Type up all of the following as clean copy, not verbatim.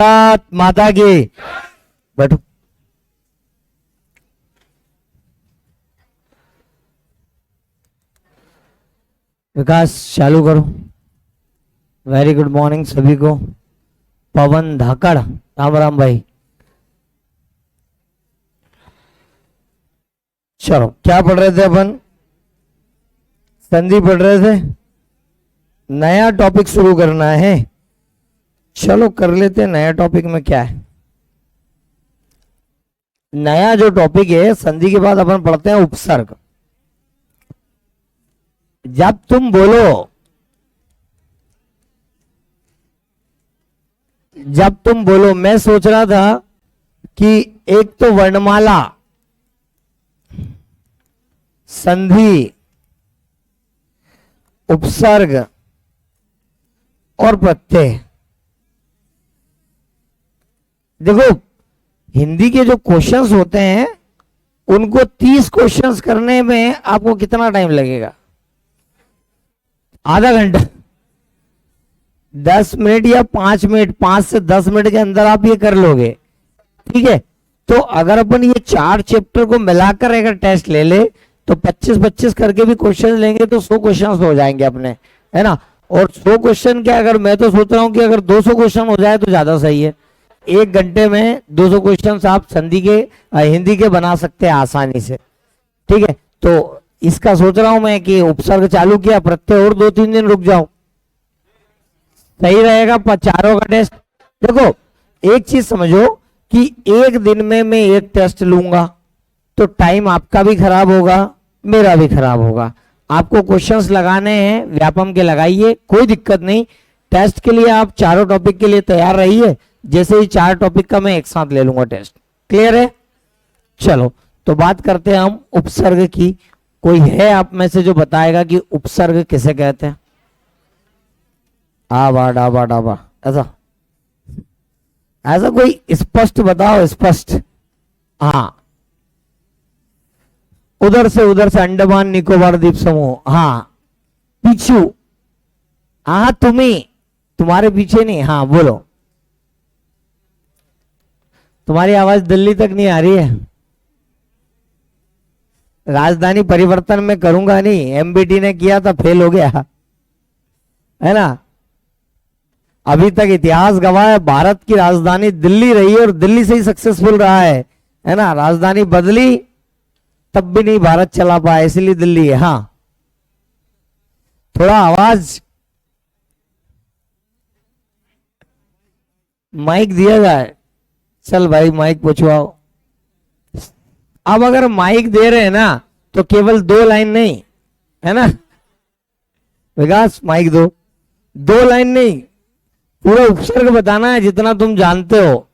भारत माता की। बैठो। विकास चालू करो। वेरी गुड मॉर्निंग सभी को। पवन धाकड़, राम राम भाई। चलो, क्या पढ़ रहे थे अपन? संधि पढ़ रहे थे। नया टॉपिक शुरू करना है। चलो कर लेते हैं। नया टॉपिक में क्या है? नया जो टॉपिक है, संधि के बाद अपन पढ़ते हैं उपसर्ग। जब तुम बोलो, जब तुम बोलो, मैं सोच रहा था कि एक तो वर्णमाला, संधि, उपसर्ग और प्रत्यय। देखो, हिंदी के जो क्वेश्चंस होते हैं उनको 30 क्वेश्चंस करने में आपको कितना टाइम लगेगा? आधा घंटा, 10 मिनट या 5 मिनट, 5 से 10 मिनट के अंदर आप ये कर लोगे। ठीक है, तो अगर अपन ये 4 चैप्टर को मिलाकर अगर टेस्ट ले ले तो 25-25 करके भी क्वेश्चन लेंगे तो 100 क्वेश्चन हो जाएंगे अपने, है ना। और 100 क्वेश्चन क्या, अगर मैं तो सोच रहा हूं कि अगर 200 क्वेश्चन हो जाए तो ज्यादा सही है। 1 घंटे में 200 क्वेश्चन आप संधि के, हिंदी के बना सकते हैं आसानी से। ठीक है, तो इसका सोच रहा हूं मैं कि उपसर्ग चालू किया, प्रत्यय और 2-3 दिन रुक जाओ, सही रहेगा। चारों का टेस्ट। देखो, एक चीज समझो कि एक दिन में मैं एक टेस्ट लूंगा तो टाइम आपका भी खराब होगा, मेरा भी खराब होगा। आपको क्वेश्चंस लगाने हैं, व्यापम के लगाइए, कोई दिक्कत नहीं। टेस्ट के लिए आप चारों टॉपिक के लिए तैयार रहिए। जैसे ही 4 टॉपिक का मैं एक साथ ले लूंगा टेस्ट। क्लियर है? चलो, तो बात करते हैं हम उपसर्ग की। कोई है आप में से जो बताएगा कि उपसर्ग किसे कहते हैं? आबा डाबा डाबा, ऐसा ऐसा कोई स्पष्ट बताओ, स्पष्ट। हाँ, उधर से अंडमान निकोबार द्वीप समूह। हाँ, पीछू। हाँ, तुम्हारे पीछे नहीं। हाँ बोलो। तुम्हारी आवाज दिल्ली तक नहीं आ रही है। राजधानी परिवर्तन में करूंगा नहीं, एमबीटी ने किया था, फेल हो गया, है ना। अभी तक इतिहास गवाह है, भारत की राजधानी दिल्ली रही है और दिल्ली से ही सक्सेसफुल रहा है ना। राजधानी बदली तब भी नहीं भारत चला पाया, इसलिए दिल्ली है। हाँ, थोड़ा आवाज, माइक दिया जाए। चल भाई, माइक पूछवाओ। अब अगर माइक दे रहे हैं ना तो केवल 2 लाइन नहीं, है ना। विकास, माइक दो। 2 लाइन नहीं, पूरा उपसर्ग बताना है जितना तुम जानते हो।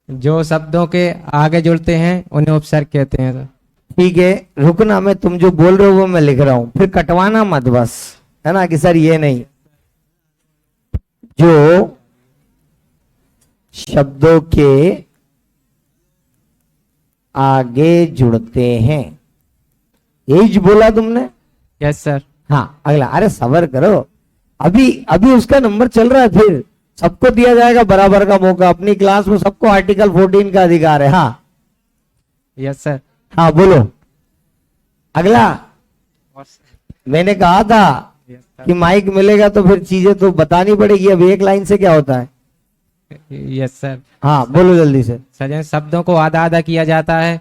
जो शब्दों के आगे जुड़ते हैं उन्हें उपसर्ग कहते हैं। ठीक है, रुकना, मैं तुम जो बोल रहे हो वो मैं लिख रहा हूं, फिर कटवाना मत बस, है ना। कि सर ये नहीं, जो शब्दों के आगे जुड़ते हैं, यही बोला तुमने? Yes sir. हाँ, अगला। अरे सबर करो, अभी अभी उसका नंबर चल रहा है, फिर सबको दिया जाएगा बराबर का मौका। अपनी क्लास में सबको आर्टिकल 14 का अधिकार है। हाँ यस सर। हाँ बोलो। अगला। मैंने कहा था कि माइक मिलेगा तो फिर चीजें तो बतानी पड़ेगी। अब एक लाइन से क्या होता है? Yes sir. हाँ बोलो जल्दी से। सर, शब्दों को आधा आधा किया जाता है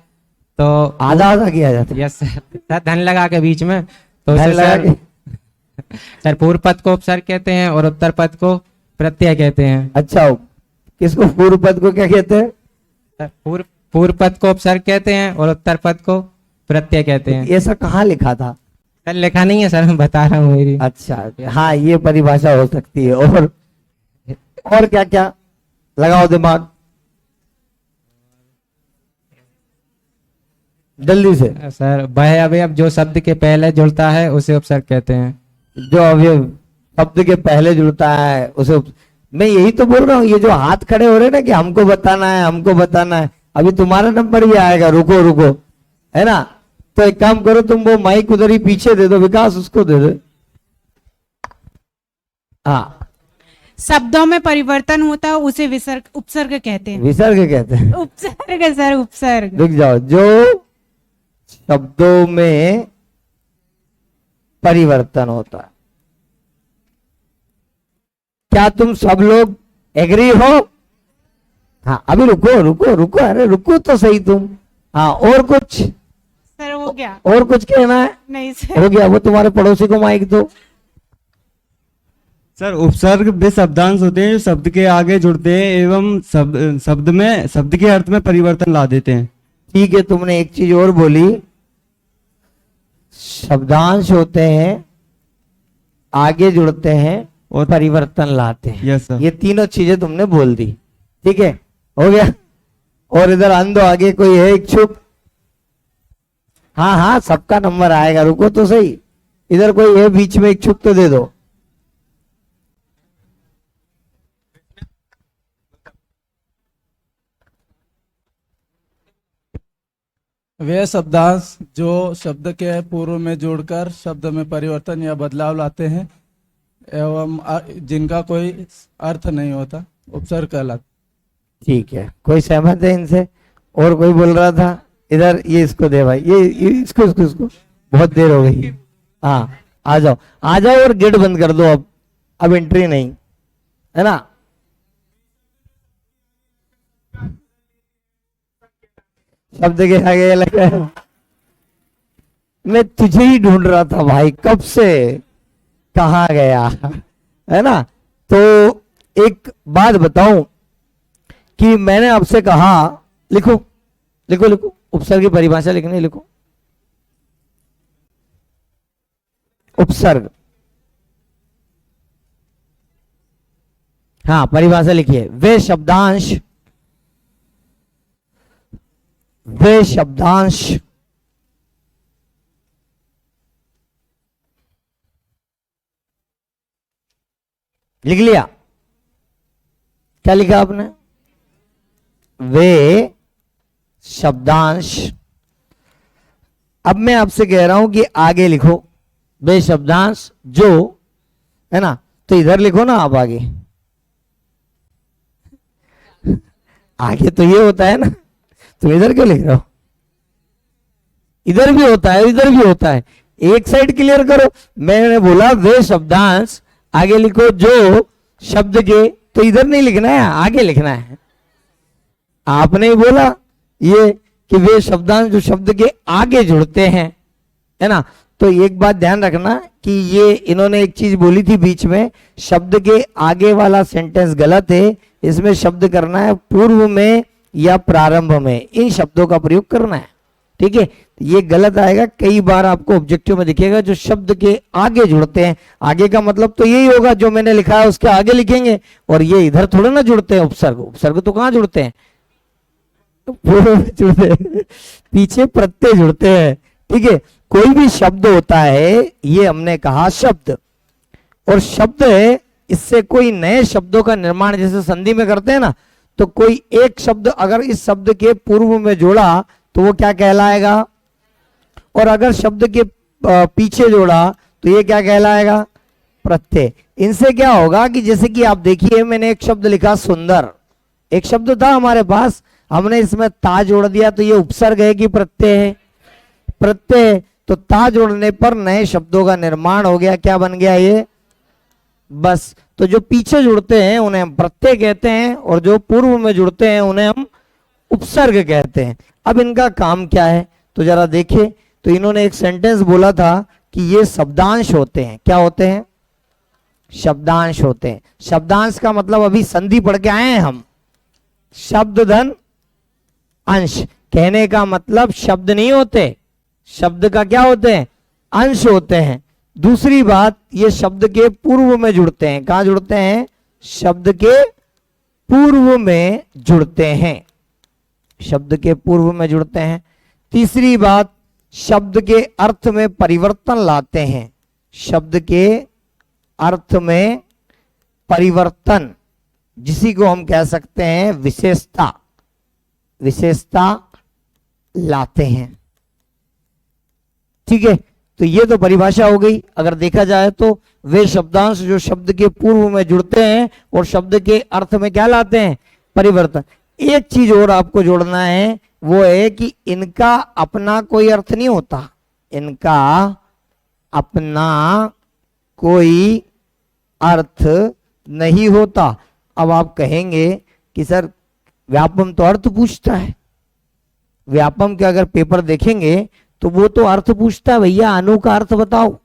तो आधा आधा किया जाता है। यस सर, धन लगा के बीच में, तो धन लगा सर, सर पूर्व पद को उपसर्ग कहते हैं और उत्तर पद को प्रत्यय कहते हैं। अच्छा, किसको पूर्व पद को क्या कहते हैं? सर, पूर्व पद को उपसर्ग कहते हैं और उत्तर पद को प्रत्यय कहते हैं। ऐसा कहाँ लिखा था? सर लिखा नहीं है सर, मैं बता रहा हूँ मेरी। अच्छा, हाँ ये परिभाषा हो सकती है। और क्या क्या लगाओ दिमाग जल्दी से। सर, वह अवयव जो शब्द के पहले जुड़ता है उसे उपसर्ग कहते हैं। जो अवयव शब्द के पहले जुड़ता है उसे मैं यही तो बोल रहा हूँ। ये जो हाथ खड़े हो रहे हैं ना कि हमको बताना है, हमको बताना है, अभी तुम्हारा नंबर भी आएगा, रुको रुको, है ना। तो एक काम करो, तुम वो माइक उधर ही पीछे दे दो, विकास उसको दे दो। हाँ, शब्दों में परिवर्तन होता है उसे विसर्ग उपसर्ग कहते हैं। विसर्ग कहते हैं। उपसर्ग सर, उपसर्ग। रुक जाओ, जो शब्दों में परिवर्तन होता है। क्या तुम सब लोग एग्री हो? हाँ, अभी रुको रुको रुको, अरे रुको तो सही तुम। हाँ, और कुछ? सर हो गया? और कुछ कहना है? नहीं सर। हो गया। वो तुम्हारे पड़ोसी को माइक दो। सर, उपसर्ग वे शब्दांश होते हैं जो शब्द के आगे जुड़ते हैं एवं शब्द के अर्थ में परिवर्तन ला देते हैं। ठीक है, तुमने एक चीज और बोली, शब्दांश होते हैं, आगे जुड़ते हैं और परिवर्तन लाते हैं। Yes sir. ये तीनों चीजें तुमने बोल दी। ठीक है, हो गया। और इधर अंधो आगे कोई है इच्छुक? हाँ हाँ, सबका नंबर आएगा, रुको तो सही। इधर कोई है बीच में इच्छुक तो दे दो। वे शब्दांश जो शब्द के पूर्व में जोड़कर शब्द में परिवर्तन या बदलाव लाते हैं एवं जिनका कोई अर्थ नहीं होता, उपसर्ग कहलाते। ठीक है, कोई सहमत है इनसे? और कोई बोल रहा था? इधर ये इसको दे भाई, ये इसको बहुत देर हो गई। हाँ, आ जाओ आ जाओ, और गेट बंद कर दो। अब एंट्री नहीं है ना। शब्द के आगे लगा है। मैं तुझे ही ढूंढ रहा था भाई, कब से, कहा गया है ना। तो एक बात बताऊं कि मैंने आपसे कहा, लिखो लिखो लिखो, उपसर्ग की परिभाषा लिखनी, लिखो उपसर्ग। हाँ, परिभाषा लिखिए। वे शब्दांश लिख लिया? क्या लिखा आपने? वे शब्दांश। अब मैं आपसे कह रहा हूं कि आगे लिखो वे शब्दांश जो, है ना। तो इधर लिखो ना आप आगे। आगे तो ये होता है ना, तुम इधर क्यों लिख रहे हो? इधर भी होता है, इधर भी होता है। एक साइड क्लियर करो। मैंने बोला वे शब्दांश, आगे लिखो जो शब्द के, तो इधर नहीं लिखना है, आगे लिखना है। आपने ही बोला ये कि वे शब्दांश जो शब्द के आगे जुड़ते हैं, है ना। तो एक बात ध्यान रखना कि ये इन्होंने एक चीज बोली थी बीच में, शब्द के आगे वाला सेंटेंस गलत है। इसमें शब्द करना है पूर्व में या प्रारंभ में, इन शब्दों का प्रयोग करना है। ठीक है, ये गलत आएगा। कई बार आपको ऑब्जेक्टिव में दिखेगा जो शब्द के आगे जुड़ते हैं। आगे का मतलब तो यही होगा जो मैंने लिखा है उसके आगे लिखेंगे, और ये इधर थोड़ा ना जुड़ते हैं। उपसर्ग तो कहां जुड़ते हैं? पूर्व में जुड़ते हैं, पीछे प्रत्यय जुड़ते हैं। ठीक है, कोई भी शब्द होता है, ये हमने कहा शब्द, और शब्द है, इससे कोई नए शब्दों का निर्माण जैसे संधि में करते हैं ना, तो कोई एक शब्द अगर इस शब्द के पूर्व में जोड़ा तो वो क्या कहलाएगा, और अगर शब्द के पीछे जोड़ा तो ये क्या कहलाएगा? प्रत्यय। इनसे क्या होगा कि जैसे कि आप देखिए, मैंने एक शब्द लिखा सुंदर, एक शब्द था हमारे पास, हमने इसमें ता जोड़ दिया, तो ये उपसर्ग है कि प्रत्यय है? प्रत्यय। तो ता जोड़ने पर नए शब्दों का निर्माण हो गया। क्या बन गया ये? बस। तो जो पीछे जुड़ते हैं उन्हें हम प्रत्यय कहते हैं, और जो पूर्व में जुड़ते हैं उन्हें हम उपसर्ग कहते हैं। अब इनका काम क्या है तो जरा देखें। तो इन्होंने एक सेंटेंस बोला था कि ये शब्दांश होते हैं। क्या होते हैं? शब्दांश होते हैं। शब्दांश का मतलब अभी संधि पढ़ के आए हैं हम, शब्द धन अंश। कहने का मतलब शब्द नहीं होते, शब्द का क्या होते हैं? अंश होते हैं। दूसरी बात, ये शब्द के पूर्व में जुड़ते हैं। कहां जुड़ते हैं? शब्द के पूर्व में जुड़ते हैं, शब्द के पूर्व में जुड़ते हैं। तीसरी बात, शब्द के अर्थ में परिवर्तन लाते हैं, शब्द के अर्थ में परिवर्तन, जिसी को हम कह सकते हैं विशेषता, विशेषता लाते हैं। ठीक है, तो ये तो परिभाषा हो गई। अगर देखा जाए तो वे शब्दांश जो शब्द के पूर्व में जुड़ते हैं और शब्द के अर्थ में क्या लाते हैं, परिवर्तन। एक चीज और आपको जोड़ना है, वो है कि इनका अपना कोई अर्थ नहीं होता, इनका अपना कोई अर्थ नहीं होता। अब आप कहेंगे कि सर व्यापम तो अर्थ पूछता है, व्यापम के अगर पेपर देखेंगे तो वो तो अर्थ पूछता है, भैया अनु का अर्थ बताओ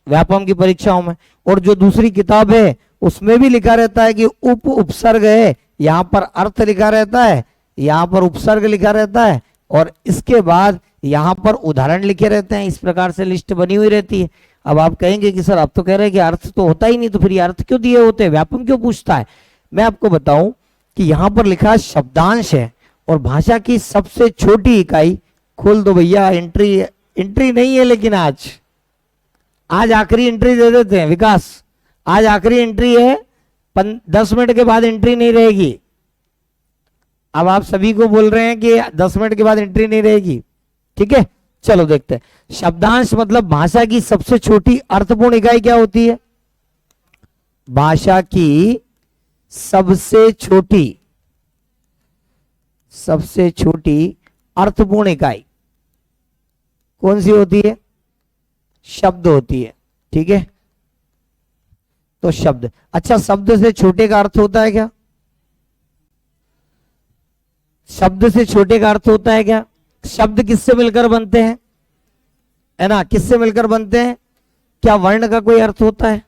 व्यापम की परीक्षाओं में। और जो दूसरी किताब है उसमें भी लिखा रहता है कि उपसर्ग है, यहां पर अर्थ लिखा रहता है, यहां पर उपसर्ग लिखा रहता है, और इसके बाद यहां पर उदाहरण लिखे रहते हैं। इस प्रकार से लिस्ट बनी हुई रहती है। अब आप कहेंगे कि सर आप तो कह रहे हैं कि अर्थ तो होता ही नहीं, तो फिर ये अर्थ क्यों दिए होते हैं, व्यापम क्यों पूछता है। मैं आपको बताऊं कि यहां पर लिखा शब्दांश है और भाषा की सबसे छोटी इकाई, खोल दो भैया, एंट्री नहीं है, लेकिन आज आखिरी एंट्री दे देते हैं विकास, आज आखिरी एंट्री है, 10 मिनट के बाद एंट्री नहीं रहेगी। अब आप सभी को बोल रहे हैं कि 10 मिनट के बाद एंट्री नहीं रहेगी, ठीक है। चलो देखते हैं। शब्दांश मतलब भाषा की सबसे छोटी अर्थपूर्ण इकाई क्या होती है, भाषा की सबसे छोटी अर्थपूर्ण इकाई कौन सी होती है, शब्द होती है, ठीक है। तो शब्द, अच्छा शब्द से छोटे का अर्थ होता है क्या, शब्द से छोटे का अर्थ होता है क्या। शब्द किससे मिलकर बनते हैं, है ना, किससे मिलकर बनते हैं। क्या वर्ण का कोई अर्थ होता है।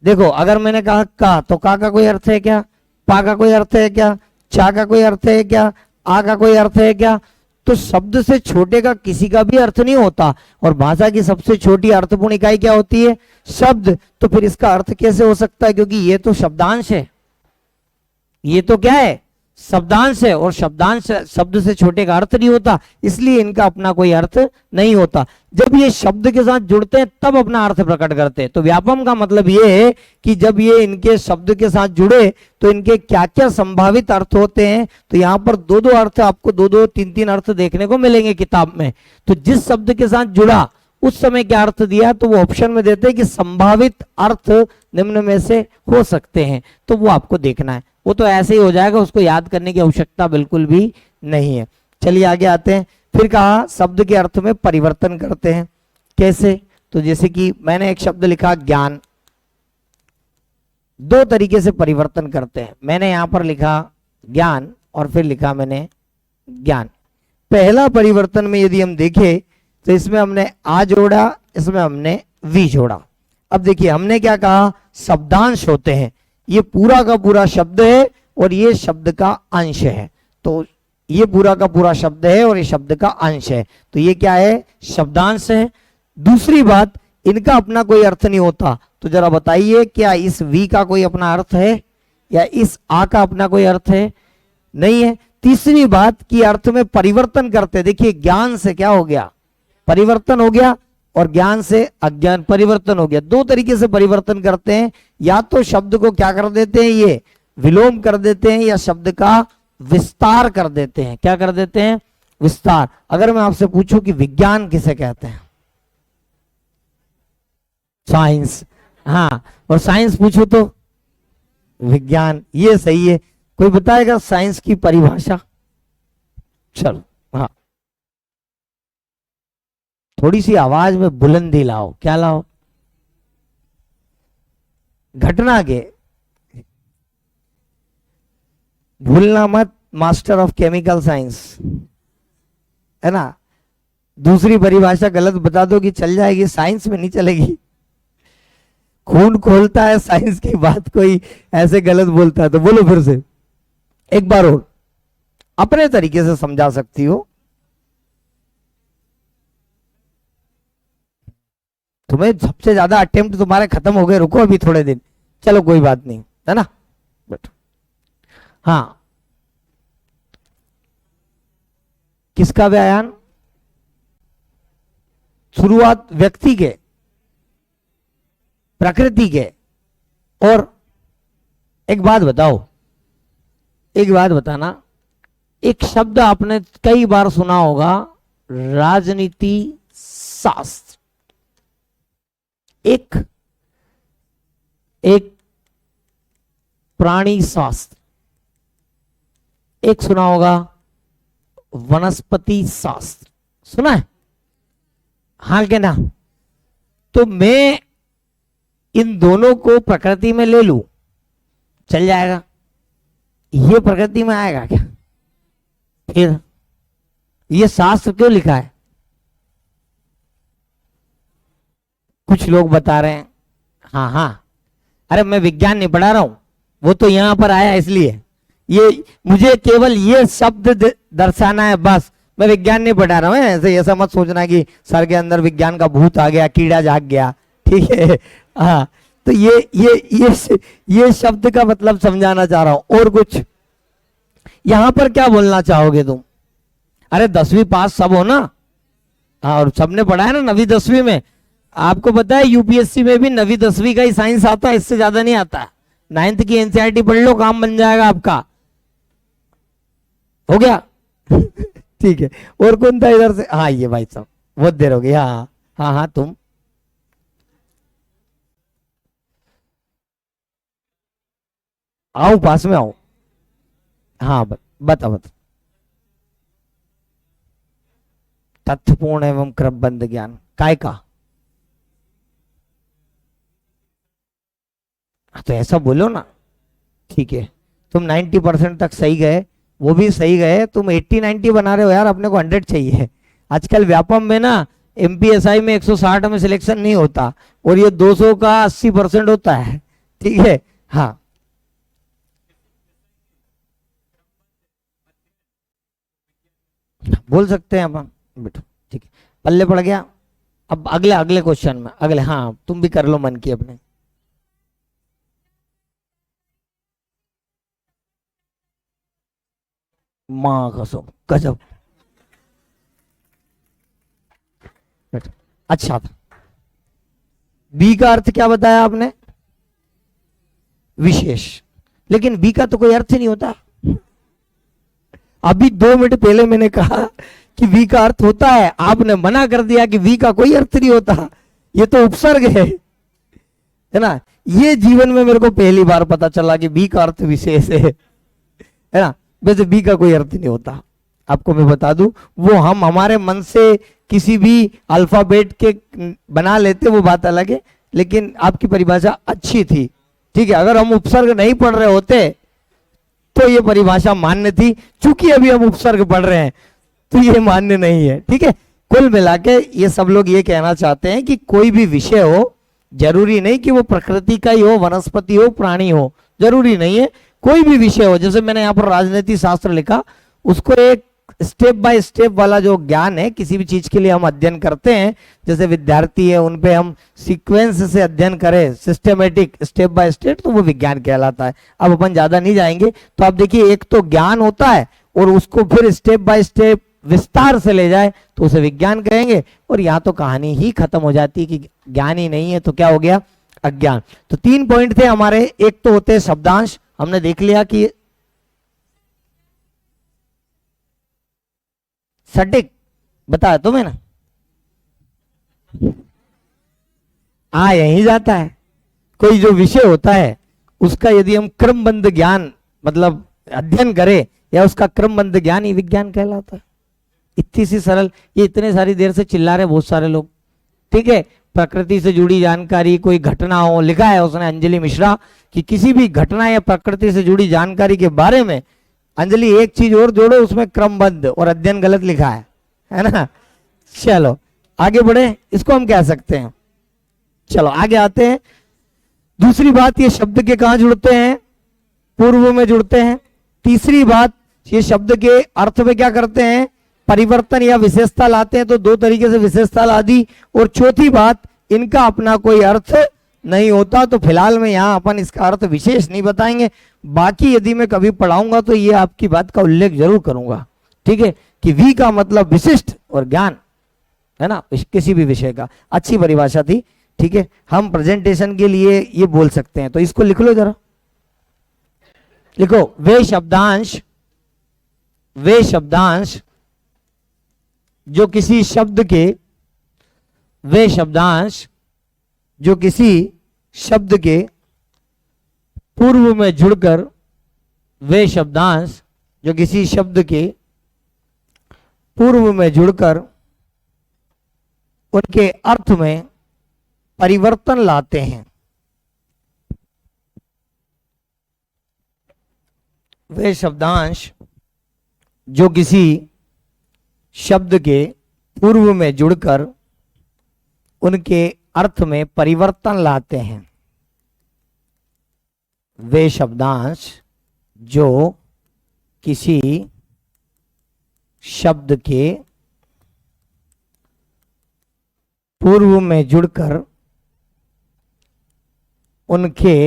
देखो अगर मैंने कहा का, तो का कोई अर्थ है क्या, पा का कोई अर्थ है क्या, चा का कोई अर्थ है क्या, आ का कोई अर्थ है क्या। तो शब्द से छोटे का किसी का भी अर्थ नहीं होता। और भाषा की सबसे छोटी अर्थपूर्ण इकाई क्या होती है, शब्द। तो फिर इसका अर्थ कैसे हो सकता है, क्योंकि ये तो शब्दांश है, ये तो क्या है, शब्दांश है, और शब्दांश शब्द से छोटे का अर्थ नहीं होता, इसलिए इनका अपना कोई अर्थ नहीं होता। जब ये शब्द के साथ जुड़ते हैं तब अपना अर्थ प्रकट करते हैं। तो व्यापम का मतलब ये है कि जब ये इनके शब्द के साथ जुड़े तो इनके क्या क्या संभावित अर्थ होते हैं। तो यहाँ पर दो अर्थ, आपको दो तीन अर्थ देखने को मिलेंगे किताब में। तो जिस शब्द के साथ जुड़ा उस समय क्या अर्थ दिया, तो वो ऑप्शन में देते हैं कि संभावित अर्थ निम्न में से हो सकते हैं, तो वो आपको देखना है। वो तो ऐसे ही हो जाएगा, उसको याद करने की आवश्यकता बिल्कुल भी नहीं है। चलिए आगे आते हैं। फिर कहा शब्द के अर्थ में परिवर्तन करते हैं, कैसे। तो जैसे कि मैंने एक शब्द लिखा ज्ञान, दो तरीके से परिवर्तन करते हैं। मैंने यहां पर लिखा ज्ञान और फिर लिखा मैंने ज्ञान। पहला परिवर्तन में यदि हम देखें तो इसमें हमने आ जोड़ा, इसमें हमने वी जोड़ा। अब देखिए हमने क्या कहा, शब्दांश होते हैं, ये पूरा का पूरा शब्द है और ये शब्द का अंश है। तो ये पूरा का पूरा शब्द है और ये शब्द का अंश है, तो ये क्या है, शब्दांश है। दूसरी बात, इनका अपना कोई अर्थ नहीं होता। तो जरा बताइए क्या इस वी का कोई अपना अर्थ है या इस आ का अपना कोई अर्थ है, नहीं है। तीसरी बात कि अर्थ में परिवर्तन करते, देखिए ज्ञान से क्या हो गया, परिवर्तन हो गया, और ज्ञान से अज्ञान परिवर्तन हो गया। दो तरीके से परिवर्तन करते हैं, या तो शब्द को क्या कर देते हैं, ये विलोम कर देते हैं, या शब्द का विस्तार कर देते हैं। क्या कर देते हैं, विस्तार। अगर मैं आपसे पूछूं कि विज्ञान किसे कहते हैं, साइंस, हाँ, और साइंस पूछूं तो विज्ञान, ये सही है। कोई बताएगा साइंस की परिभाषा, चलो हाँ, थोड़ी सी आवाज में बुलंदी लाओ, क्या लाओ, घटना के, भूलना मत, मास्टर ऑफ केमिकल साइंस, है ना। दूसरी परिभाषा गलत बता दो कि चल जाएगी, साइंस में नहीं चलेगी। खून खोलता है साइंस की बात, कोई ऐसे गलत बोलता है तो बोलो फिर से एक बार और, अपने तरीके से समझा सकती हो। तुम्हें सबसे ज्यादा अटेम्प्ट तुम्हारे खत्म हो गए, रुको अभी थोड़े दिन, चलो कोई बात नहीं, है ना, बैठो। हाँ, किसका व्यायाम, शुरुआत व्यक्ति के, प्रकृति के। और एक बात बताओ, एक बात बताना, एक शब्द आपने कई बार सुना होगा, राजनीति शास्त्र, एक एक प्राणी शास्त्र, एक सुना होगा वनस्पति शास्त्र, सुना है? हाँ क्या ना? तो मैं इन दोनों को प्रकृति में ले लूं, चल जाएगा? ये प्रकृति में आएगा क्या? फिर ये शास्त्र क्यों लिखा है? कुछ लोग बता रहे हैं हाँ हाँ, अरे मैं विज्ञान नहीं पढ़ा रहा हूं, वो तो यहां पर आया इसलिए, ये मुझे केवल ये शब्द दर्शाना है बस, मैं विज्ञान नहीं पढ़ा रहा हूं। ऐसे ऐसा मत सोचना कि सर के अंदर विज्ञान का भूत आ गया, कीड़ा जाग गया, ठीक है? हाँ, तो ये शब्द का मतलब समझाना चाह रहा हूं। और कुछ यहां पर क्या बोलना चाहोगे तुम? अरे 10वीं पास सब हो ना? हाँ, और सबने पढ़ा है ना 9वीं 10वीं में। आपको पता है यूपीएससी में भी 9वीं 10वीं का ही साइंस आता है, इससे ज्यादा नहीं आता। 9th की एनसीईआरटी पढ़ लो, काम बन जाएगा आपका। हो गया? ठीक है। और कौन था इधर से? हाँ ये भाई साहब, बहुत देर हो गई। हाँ हाँ हाँ, तुम आओ, पास में आओ। हाँ बता बता। तथ्यपूर्ण एवं क्रमबद्ध ज्ञान काय का? तो ऐसा बोलो ना। ठीक है, तुम 90% तक सही गए, वो भी सही गए, तुम 80-90 बना रहे हो यार, अपने को 100 चाहिए। आजकल व्यापम में ना एमपीएसआई में 160 में सिलेक्शन नहीं होता, और ये 200 का 80% होता है, ठीक है? हाँ, बोल सकते हैं अपन, बेटो ठीक है, पल्ले पड़ गया। अब अगले क्वेश्चन में, अगले, हाँ तुम भी कर लो मन की अपने। माँ कसम, गजब, अच्छा था। बी का अर्थ क्या बताया आपने? विशेष। लेकिन बी का तो कोई अर्थ ही नहीं होता। अभी 2 मिनट पहले मैंने कहा कि वी का अर्थ होता है, आपने मना कर दिया कि वी का कोई अर्थ नहीं होता, ये तो उपसर्ग है ना? ये जीवन में मेरे को पहली बार पता चला कि बी का अर्थ विशेष है ना? वैसे बी का कोई अर्थ नहीं होता, आपको मैं बता दूं। वो हम हमारे मन से किसी भी अल्फाबेट के बना लेते, वो बात अलग है, लेकिन आपकी परिभाषा अच्छी थी, ठीक है? अगर हम उपसर्ग नहीं पढ़ रहे होते तो ये परिभाषा मान्य थी, चूंकि अभी हम उपसर्ग पढ़ रहे हैं तो ये मान्य नहीं है, ठीक है? कुल मिला के ये सब लोग ये कहना चाहते हैं कि कोई भी विषय हो, जरूरी नहीं कि वो प्रकृति का ही हो, वनस्पति हो, प्राणी हो, जरूरी नहीं है। कोई भी विषय हो, जैसे मैंने यहाँ पर राजनीति शास्त्र लिखा, उसको एक स्टेप बाय स्टेप वाला जो ज्ञान है, किसी भी चीज के लिए हम अध्ययन करते हैं, जैसे विद्यार्थी है, उन पे हम सीक्वेंस से अध्ययन करें, सिस्टमेटिक, स्टेप बाय स्टेप, तो वो विज्ञान कहलाता है। अब अपन ज्यादा नहीं जाएंगे। तो आप देखिए, एक तो ज्ञान होता है और उसको फिर स्टेप बाय स्टेप विस्तार से ले जाए तो उसे विज्ञान कहेंगे। और यहाँ तो कहानी ही खत्म हो जाती है कि ज्ञान ही नहीं है तो क्या हो गया? अज्ञान। तो 3 पॉइंट थे हमारे। एक तो होते शब्दांश, हमने देख लिया कि सटीक बताया तो मैंने, यही जाता है। कोई जो विषय होता है उसका यदि हम क्रमबद्ध ज्ञान मतलब अध्ययन करें, या उसका क्रमबद्ध ज्ञान ही विज्ञान कहलाता है। इतनी सी सरल। ये इतने सारी देर से चिल्ला रहे बहुत सारे लोग, ठीक है? प्रकृति से जुड़ी जानकारी, कोई घटना हो, लिखा है उसने अंजलि मिश्रा कि किसी भी घटना या प्रकृति से जुड़ी जानकारी के बारे में अंजलि एक चीज और जोड़ो, उसमें क्रमबद्ध और अध्ययन गलत लिखा है ना? चलो आगे बढ़े, इसको हम कह सकते हैं। चलो आगे आते हैं। दूसरी बात, ये शब्द के कहां जुड़ते हैं? पूर्व में जुड़ते हैं। तीसरी बात, ये शब्द के अर्थ में क्या करते हैं? परिवर्तन या विशेषता लाते हैं, तो 2 तरीके से विशेषता ला दी। और चौथी बात, इनका अपना कोई अर्थ नहीं होता। तो फिलहाल में यहां अपन इसका अर्थ विशेष नहीं बताएंगे। बाकी यदि मैं कभी पढ़ाऊंगा तो ये आपकी बात का उल्लेख जरूर करूंगा, ठीक है? कि वी का मतलब विशिष्ट और ज्ञान है ना, किसी भी विषय का। अच्छी परिभाषा थी, ठीक है? हम प्रेजेंटेशन के लिए ये बोल सकते हैं। तो इसको लिख लो जरा, लिखो, वे शब्दांश जो किसी शब्द के, वे शब्दांश जो किसी शब्द के पूर्व में जुड़कर, वे शब्दांश जो किसी शब्द के पूर्व में जुड़कर उनके अर्थ में परिवर्तन लाते हैं। वे शब्दांश जो किसी शब्द के पूर्व में जुड़कर उनके अर्थ में परिवर्तन लाते हैं। वे शब्दांश जो किसी शब्द के पूर्व में जुड़कर उनके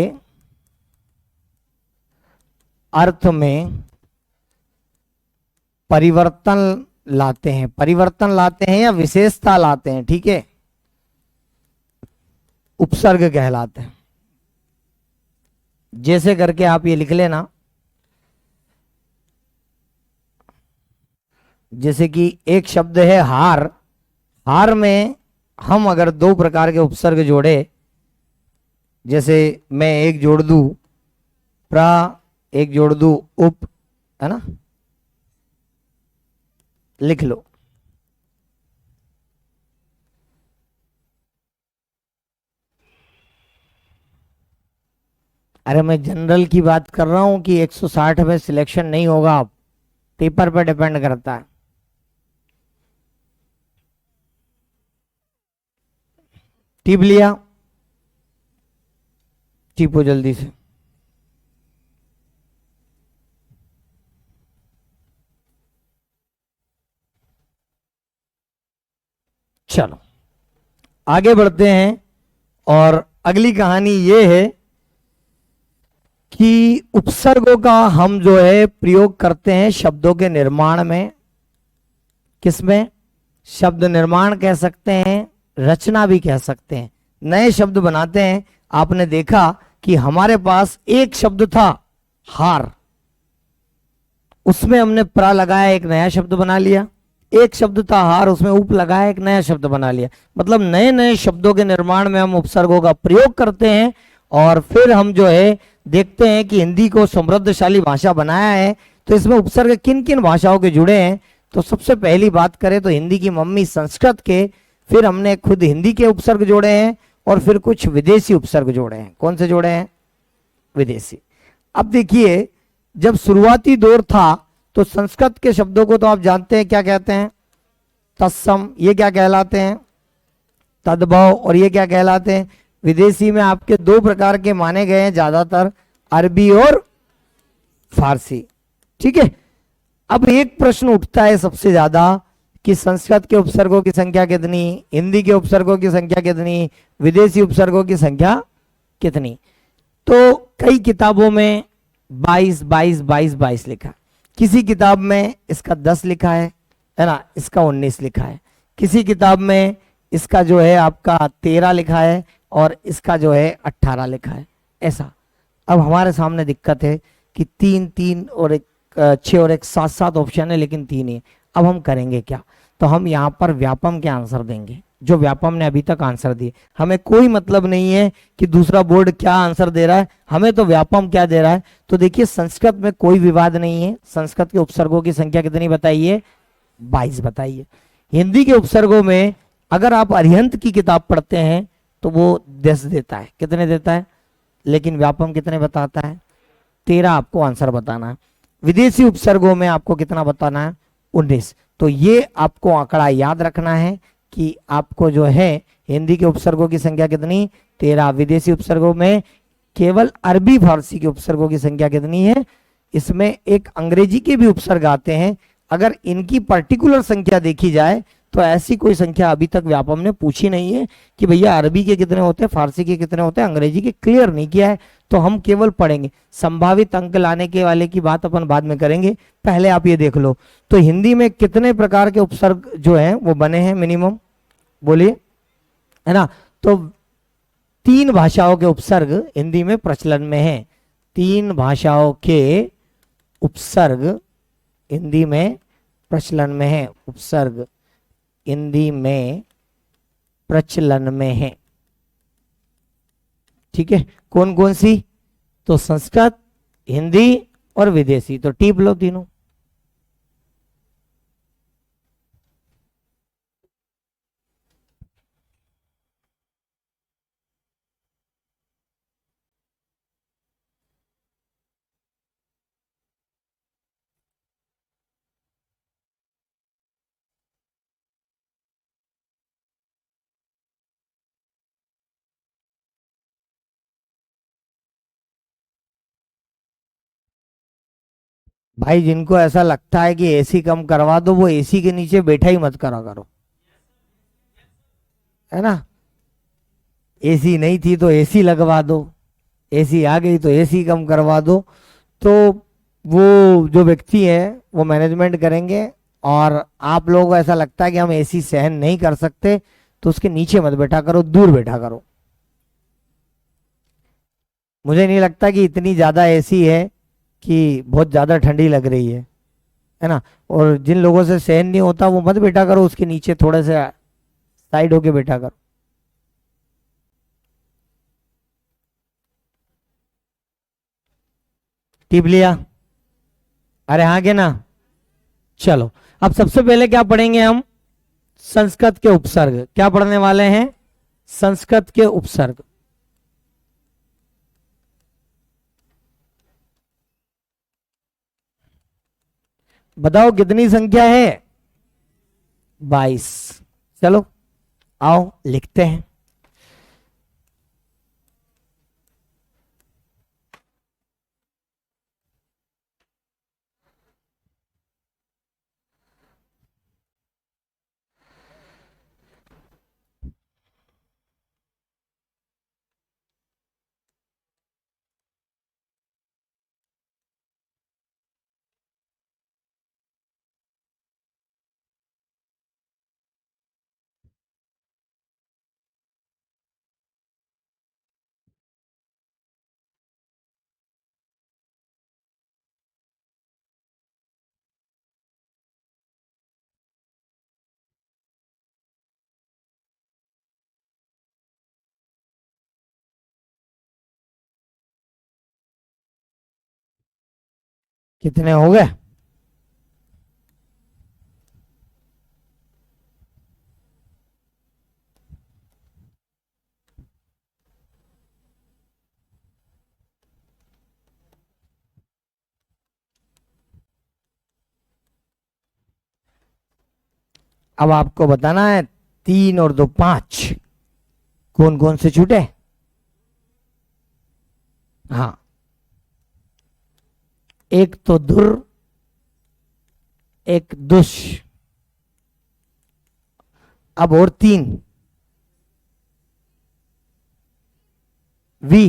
अर्थ में परिवर्तन लाते हैं। परिवर्तन लाते हैं या विशेषता लाते हैं, ठीक है, उपसर्ग कहलाते हैं। जैसे करके आप ये लिख लेना, जैसे कि एक शब्द है हार। हार में हम अगर दो प्रकार के उपसर्ग जोड़े, जैसे मैं एक जोड़ दूं प्रा, एक जोड़ दूं उप, है ना, लिख लो। अरे मैं जनरल की बात कर रहा हूं कि 160 में सिलेक्शन नहीं होगा, आप पेपर पर डिपेंड करता है। टिप लिया, टिपो जल्दी से। चलो आगे बढ़ते हैं, और अगली कहानी ये है कि उपसर्गों का हम जो है प्रयोग करते हैं शब्दों के निर्माण में। किसमें? शब्द निर्माण कह सकते हैं, रचना भी कह सकते हैं। नए शब्द बनाते हैं। आपने देखा कि हमारे पास एक शब्द था हार, उसमें हमने प्रा लगाया, एक नया शब्द बना लिया। एक शब्द था हार, उसमें उप लगाया, एक नया शब्द बना लिया। मतलब नए नए शब्दों के निर्माण में हम उपसर्गों का प्रयोग करते हैं। और फिर हम जो है देखते हैं कि हिंदी को समृद्धशाली भाषा बनाया है, तो इसमें उपसर्ग किन किन भाषाओं के जुड़े हैं। तो सबसे पहली बात करें तो हिंदी की मम्मी संस्कृत के, फिर हमने खुद हिंदी के उपसर्ग जोड़े हैं, और फिर कुछ विदेशी उपसर्ग जोड़े हैं। कौन से जोड़े हैं? विदेशी। अब देखिए, जब शुरुआती दौर था तो संस्कृत के शब्दों को तो आप जानते हैं क्या कहते हैं? तत्सम, ये क्या कहलाते हैं? तद्भव। और ये क्या कहलाते हैं? विदेशी में आपके दो प्रकार के माने गए हैं ज्यादातर, अरबी और फारसी, ठीक है। अब एक प्रश्न उठता है सबसे ज्यादा कि संस्कृत के उपसर्गों की संख्या कितनी, हिंदी के उपसर्गों की संख्या कितनी, विदेशी उपसर्गों की संख्या कितनी। तो कई किताबों में 22 22 22 22 लिखा है, किसी किताब में इसका 10 लिखा है ना, इसका 19 लिखा है, किसी किताब में इसका जो है आपका 13 लिखा है, और इसका जो है 18 लिखा है, ऐसा। अब हमारे सामने दिक्कत है कि 3 3 और 1 6 और 1 7 7 ऑप्शन है, लेकिन 3 ही है। अब हम करेंगे क्या? तो हम यहाँ पर व्यापम के आंसर देंगे, जो व्यापम ने अभी तक आंसर दिए। हमें कोई मतलब नहीं है कि दूसरा बोर्ड क्या आंसर दे रहा है, हमें तो व्यापम क्या दे रहा है। तो देखिए, संस्कृत में कोई विवाद नहीं है। संस्कृत के उपसर्गों की संख्या कितनी बताइए? 22 बताइए। हिंदी के उपसर्गों में अगर आप अरिहंत की किताब पढ़ते हैं तो वो 10 देता है। कितने देता है? लेकिन व्यापम कितने बताता है? 13 आपको आंसर बताना है। विदेशी उपसर्गों में आपको कितना बताना है? 19। तो ये आपको आंकड़ा याद रखना है कि आपको जो है हिंदी के उपसर्गों की संख्या कितनी? 13। विदेशी उपसर्गों में केवल अरबी फारसी के उपसर्गों की संख्या कितनी है? इसमें एक अंग्रेजी के भी उपसर्ग आते हैं। अगर इनकी पर्टिकुलर संख्या देखी जाए तो ऐसी कोई संख्या अभी तक व्यापम ने पूछी नहीं है कि भैया अरबी के कितने होते हैं, फारसी के कितने होते हैं, अंग्रेजी के क्लियर नहीं किया है। तो हम केवल पढ़ेंगे, संभावित अंक लाने के वाले की बात अपन बाद में करेंगे। पहले आप ये देख लो, तो हिंदी में कितने प्रकार के उपसर्ग जो हैं वो बने हैं मिनिमम? बोलिए, है ना। तो 3 भाषाओं के उपसर्ग हिंदी में प्रचलन में है। 3 भाषाओं के उपसर्ग हिंदी में प्रचलन में है। उपसर्ग हिंदी में प्रचलन में है। ठीक है, कौन कौन सी? तो संस्कृत, हिंदी और विदेशी। तो टीप लो तीनों। भाई जिनको ऐसा लगता है कि एसी कम करवा दो, वो एसी के नीचे बैठा ही मत करा करो, है ना। एसी नहीं थी तो एसी लगवा दो, एसी आ गई तो एसी कम करवा दो। तो वो जो व्यक्ति है वो मैनेजमेंट करेंगे। और आप लोगों को ऐसा लगता है कि हम एसी सहन नहीं कर सकते, तो उसके नीचे मत बैठा करो, दूर बैठा करो। मुझे नहीं लगता कि इतनी ज्यादा एसी है कि बहुत ज्यादा ठंडी लग रही है ना। और जिन लोगों से सहन नहीं होता वो मत बैठा करो, उसके नीचे थोड़े से साइड होके बैठा करो। टिप लिया? अरे हाँ के ना। चलो, अब सबसे पहले क्या पढ़ेंगे हम? संस्कृत के उपसर्ग। क्या पढ़ने वाले हैं? संस्कृत के उपसर्ग। बताओ कितनी संख्या है? 22। चलो आओ लिखते हैं। कितने हो गए? अब आपको बताना है 3 और 2 5 कौन कौन से छूटे। हाँ, एक तो धुर, एक दुष, अब और 3 वी।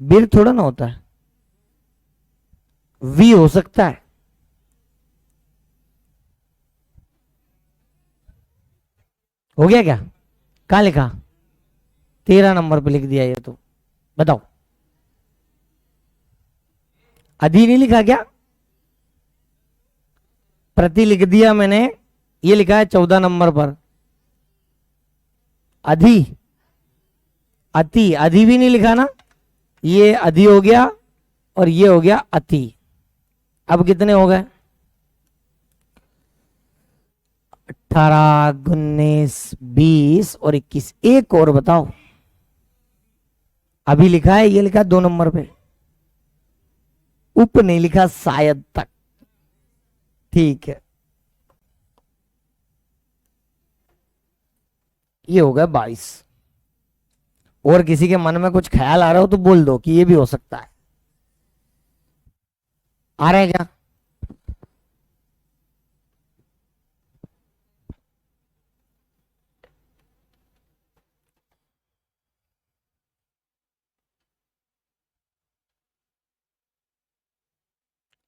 बीर थोड़ा ना होता है, वी हो सकता है। हो गया क्या? कहां लिखा? 13 नंबर पे लिख दिया ये तो। बताओ, अधि नहीं लिखा क्या? प्रति लिख दिया मैंने, ये लिखा है 14 नंबर पर अधि। अति, अधि भी नहीं लिखा ना, ये अधि हो गया और ये हो गया अति। अब कितने हो गए? 18, 19, 20 और 21। एक और बताओ। अभी लिखा है, ये लिखा है 2 नंबर पे, उप नहीं लिखा शायद तक। ठीक है, ये हो गया 22। और किसी के मन में कुछ ख्याल आ रहा हो तो बोल दो कि ये भी हो सकता है। आ रहा है क्या?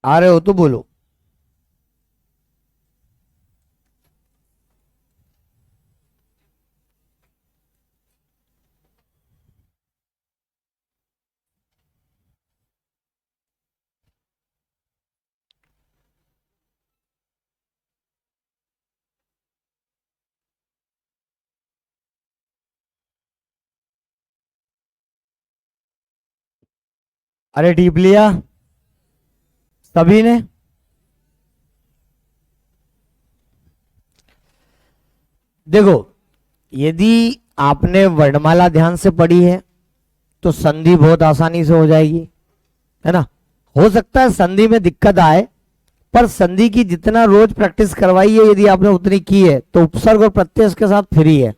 आ रहे हो तो बोलो। अरे टीप लिया सभी ने? देखो, यदि आपने वर्णमाला ध्यान से पढ़ी है तो संधि बहुत आसानी से हो जाएगी, है ना। हो सकता है संधि में दिक्कत आए, पर संधि की जितना रोज प्रैक्टिस करवाई है यदि आपने उतनी की है तो उपसर्ग और प्रत्यय के साथ फ्री है।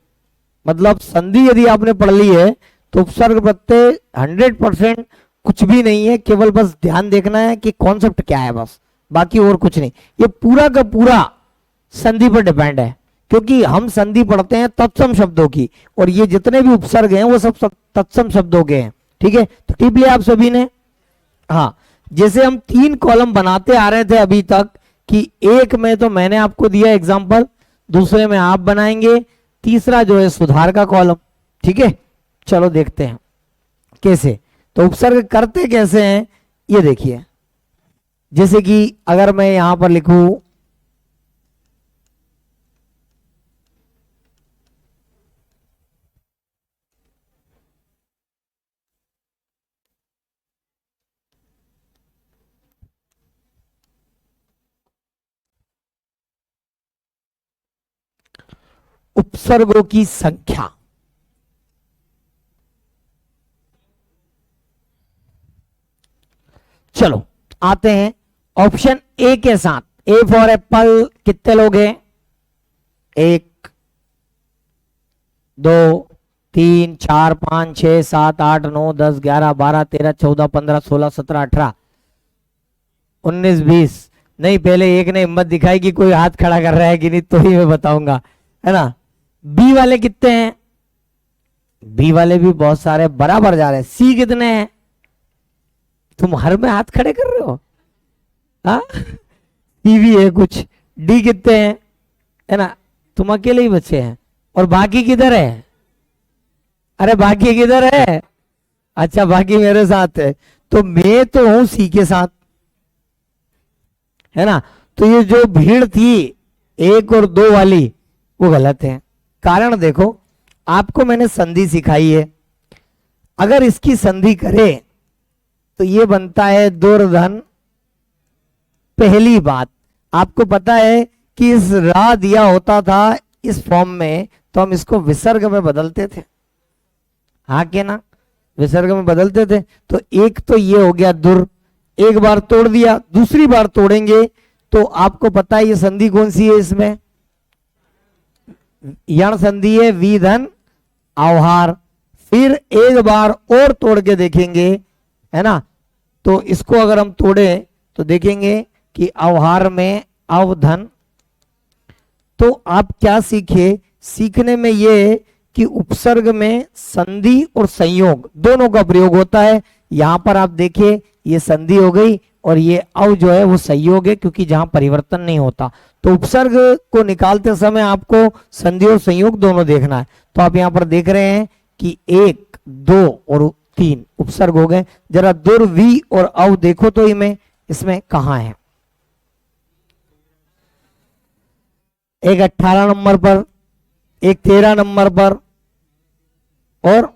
मतलब संधि यदि आपने पढ़ ली है तो उपसर्ग प्रत्यय 100% कुछ भी नहीं है, केवल बस ध्यान देखना है कि कॉन्सेप्ट क्या है, बस बाकी और कुछ नहीं। ये पूरा का पूरा संधि पर डिपेंड है, क्योंकि हम संधि पढ़ते हैं तत्सम शब्दों की, और ये जितने भी उपसर्ग हैं वो सब तत्सम शब्दों के हैं। ठीक है, तो टिप लिया आप सभी ने? हाँ, जैसे हम 3 कॉलम बनाते आ रहे थे अभी तक, कि एक में तो मैंने आपको दिया एग्जाम्पल, दूसरे में आप बनाएंगे, तीसरा जो है सुधार का कॉलम। ठीक है, चलो देखते हैं कैसे। तो उपसर्ग करते कैसे हैं ये देखिए। जैसे कि अगर मैं यहां पर लिखूं उपसर्गों की संख्या, चलो आते हैं ऑप्शन ए के साथ। ए फॉर एप्पल कितने लोग हैं? 1 2 3 4 5 6 7 8 9 10 11 12 13 14 15 16 17 18 19 20। नहीं, पहले एक ने हिम्मत दिखाई कि कोई हाथ खड़ा कर रहा है कि नहीं, तो ही मैं बताऊंगा, है ना। बी वाले कितने हैं? बी वाले भी बहुत सारे बराबर जा रहे हैं। सी कितने हैं? तुम हर में हाथ खड़े कर रहे हो, हाँ। सी भी है कुछ। डी कितने हैं? है ना, तुम अकेले ही बचे हैं। और बाकी किधर है? अरे बाकी किधर है? अच्छा, बाकी मेरे साथ है, तो मैं तो हूं सी के साथ, है ना। तो ये जो भीड़ थी 1 और 2 वाली वो गलत है। कारण देखो, आपको मैंने संधि सिखाई है, अगर इसकी संधि करे तो ये बनता है दुर्धन। पहली बात, आपको पता है कि इस रा दिया होता था इस फॉर्म में, तो हम इसको विसर्ग में बदलते थे, हाँ के ना, विसर्ग में बदलते थे। तो एक तो ये हो गया दुर, एक बार तोड़ दिया, दूसरी बार तोड़ेंगे तो आपको पता है ये संधि कौन सी है, इसमें यण संधि है, विधन आहार। फिर एक बार और तोड़ के देखेंगे, है ना। तो इसको अगर हम तोड़े तो देखेंगे कि आहार में अवधन। तो आप क्या सीखे? सीखने में ये कि उपसर्ग में संधि और संयोग दोनों का प्रयोग होता है। यहां पर आप देखिए ये संधि हो गई और ये अव जो है वो संयोग है, क्योंकि जहां परिवर्तन नहीं होता। तो उपसर्ग को निकालते समय आपको संधि और संयोग दोनों देखना है। तो आप यहां पर देख रहे हैं कि 1 2 और 3 उपसर्ग हो गए। जरा दुर, वी और अव देखो तो इसमें कहां है? एक 18 नंबर पर, एक 13 नंबर पर और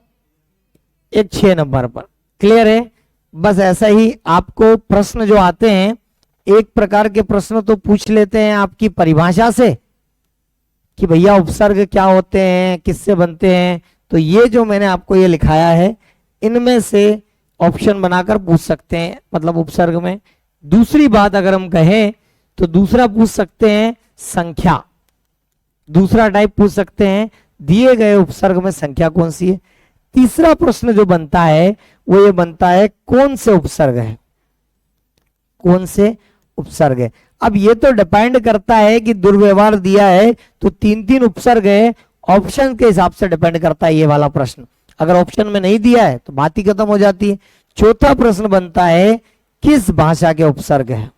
एक 6 नंबर पर। क्लियर है? बस ऐसा ही आपको प्रश्न जो आते हैं, एक प्रकार के प्रश्न तो पूछ लेते हैं आपकी परिभाषा से कि भैया उपसर्ग क्या होते हैं, किससे बनते हैं। तो ये जो मैंने आपको ये लिखाया है, इनमें से ऑप्शन बनाकर पूछ सकते हैं, मतलब उपसर्ग में। दूसरी बात अगर हम कहें तो दूसरा पूछ सकते हैं संख्या, दूसरा टाइप पूछ सकते हैं दिए गए उपसर्ग में संख्या कौन सी है। तीसरा प्रश्न जो बनता है वो ये बनता है कौन से उपसर्ग है, कौन से उपसर्ग है। अब ये तो डिपेंड करता है कि दुर्व्यवहार दिया है तो 3-3 उपसर्ग है, ऑप्शन के हिसाब से डिपेंड करता है ये वाला प्रश्न। अगर ऑप्शन में नहीं दिया है तो बात ही खत्म हो जाती है। चौथा प्रश्न बनता है किस भाषा के उपसर्ग है।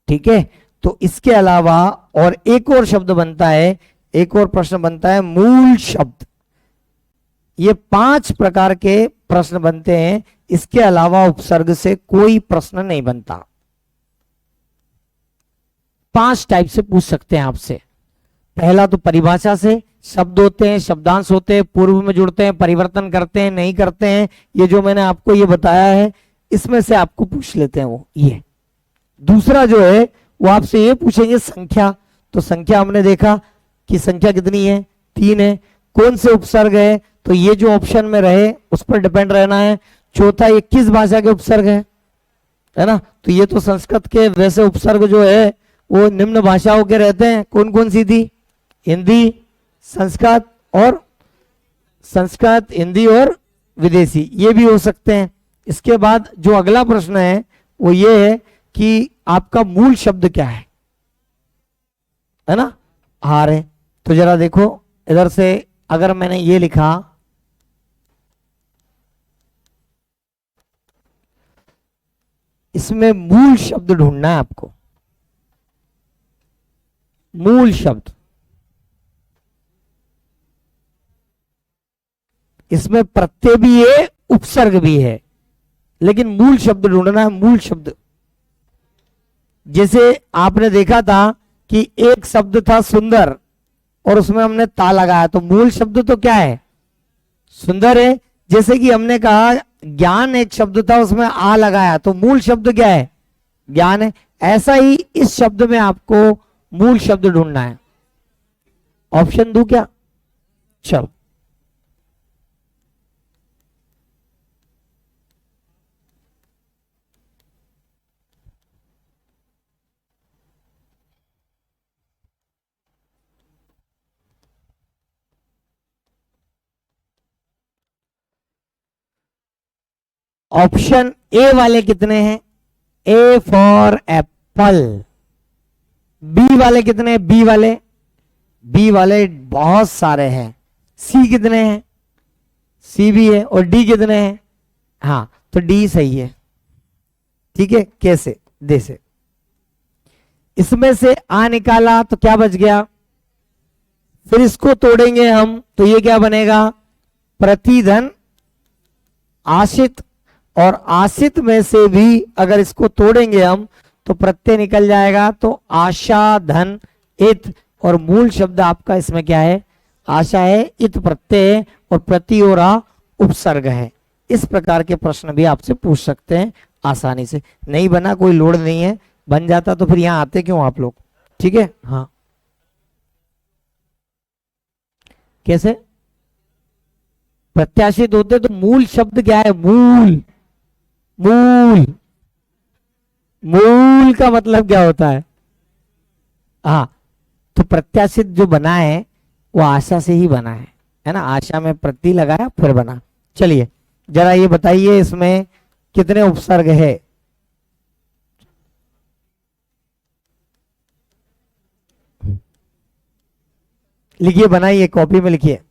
ठीक है, तो इसके अलावा और एक और शब्द बनता है, एक और प्रश्न बनता है मूल शब्द। ये 5 प्रकार के प्रश्न बनते हैं, इसके अलावा उपसर्ग से कोई प्रश्न नहीं बनता। 5 टाइप से पूछ सकते हैं आपसे। पहला तो परिभाषा से शब्द होते हैं, शब्दांश होते हैं, पूर्व में जुड़ते हैं, परिवर्तन करते हैं, नहीं करते हैं, ये जो मैंने आपको ये बताया है, इसमें से आपको पूछ लेते हैं वो ये। दूसरा जो है वो आपसे ये पूछेंगे संख्या, तो संख्या हमने देखा कि संख्या कितनी है, 3 है। कौन से उपसर्ग है, तो ये जो ऑप्शन में रहे उस पर डिपेंड रहना है। चौथा, ये किस भाषा के उपसर्ग है ना, तो ये तो संस्कृत के वैसे उपसर्ग जो है वो निम्न भाषाओं के रहते हैं। कौन कौन सी थी, हिंदी, संस्कृत हिंदी और विदेशी, ये भी हो सकते हैं। इसके बाद जो अगला प्रश्न है वो ये है कि आपका मूल शब्द क्या है ना, हार है। तो जरा देखो इधर से, अगर मैंने ये लिखा, इसमें मूल शब्द ढूंढना है आपको, मूल शब्द। इसमें प्रत्यय भी है, उपसर्ग भी है, लेकिन मूल शब्द ढूंढना है, मूल शब्द। जैसे आपने देखा था कि एक शब्द था सुंदर और उसमें हमने ता लगाया, तो मूल शब्द तो क्या है, सुंदर है। जैसे कि हमने कहा ज्ञान एक शब्द था, उसमें आ लगाया, तो मूल शब्द क्या है, ज्ञान है। ऐसा ही इस शब्द में आपको मूल शब्द ढूंढना है। ऑप्शन दूं क्या, चलो। ऑप्शन ए वाले कितने हैं, ए फॉर एप्पल। बी वाले कितने हैं, बी वाले बहुत सारे हैं। सी कितने हैं, सी भी है। और डी कितने हैं, हाँ तो डी सही है। ठीक है, कैसे, दे से इसमें से आ निकाला तो क्या बच गया, फिर इसको तोड़ेंगे हम तो ये क्या बनेगा, प्रतिधन आश्रित। और आश्रित में से भी अगर इसको तोड़ेंगे हम तो प्रत्यय निकल जाएगा, तो आशा धन इत। और मूल शब्द आपका इसमें क्या है, आशा है, इत प्रत्यय है, और प्रति और आ उपसर्ग है। इस प्रकार के प्रश्न भी आपसे पूछ सकते हैं आसानी से। नहीं बना कोई लोड नहीं है, बन जाता तो फिर यहां आते क्यों आप लोग। ठीक है, हाँ कैसे प्रत्याशित होते, तो मूल शब्द क्या है, मूल। मूल मूल का मतलब क्या होता है, हाँ तो प्रत्याशित जो बना है वो आशा से ही बना है ना, आशा में प्रति लगाया फिर बना। चलिए जरा ये बताइए इसमें कितने उपसर्ग है, लिखिए, बनाइए, कॉपी में लिखिए।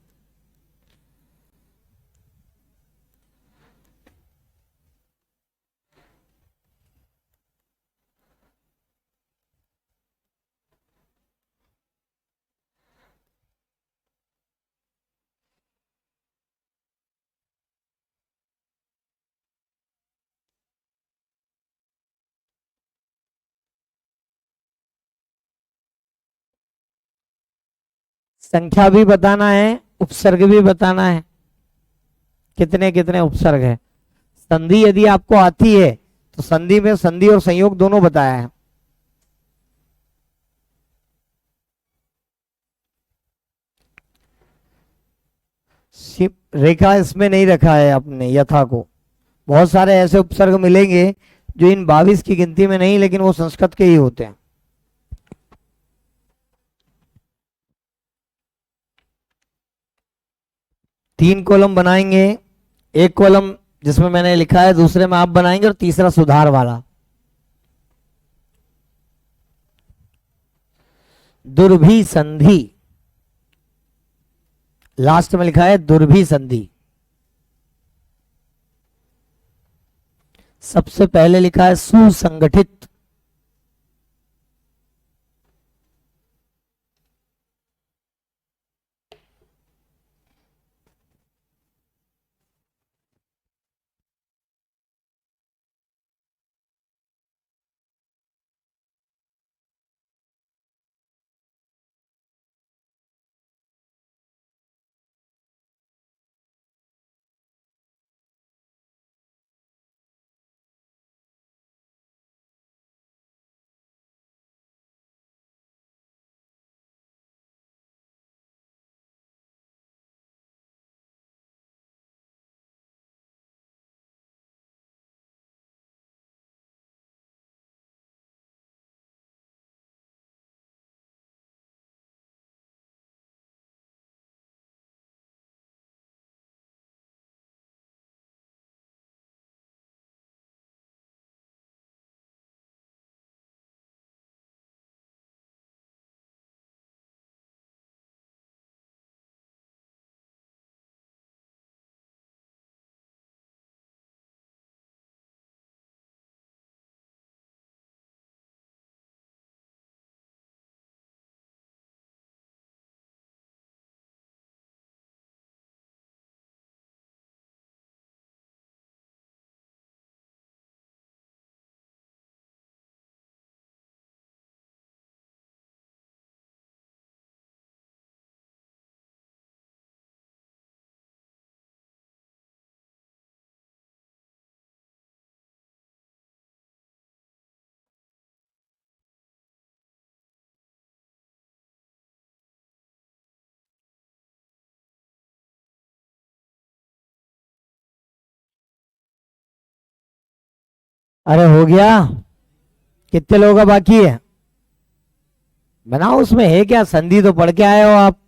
संख्या भी बताना है, उपसर्ग भी बताना है, कितने कितने उपसर्ग है। संधि यदि आपको आती है तो संधि में संधि और संयोग दोनों बताया है। रेखा इसमें नहीं रखा है आपने यथा को। बहुत सारे ऐसे उपसर्ग मिलेंगे जो इन 22 की गिनती में नहीं, लेकिन वो संस्कृत के ही होते हैं। तीन कॉलम बनाएंगे, एक कॉलम जिसमें मैंने लिखा है, दूसरे में आप बनाएंगे, और तीसरा सुधार वाला। दुर्भी संधि, लास्ट में लिखा है दुर्भी संधि। सबसे पहले लिखा है सुसंगठित। अरे हो गया, कितने लोगों का बाकी है? बनाओ, उसमें है क्या, संधि तो पढ़ के आए हो आप।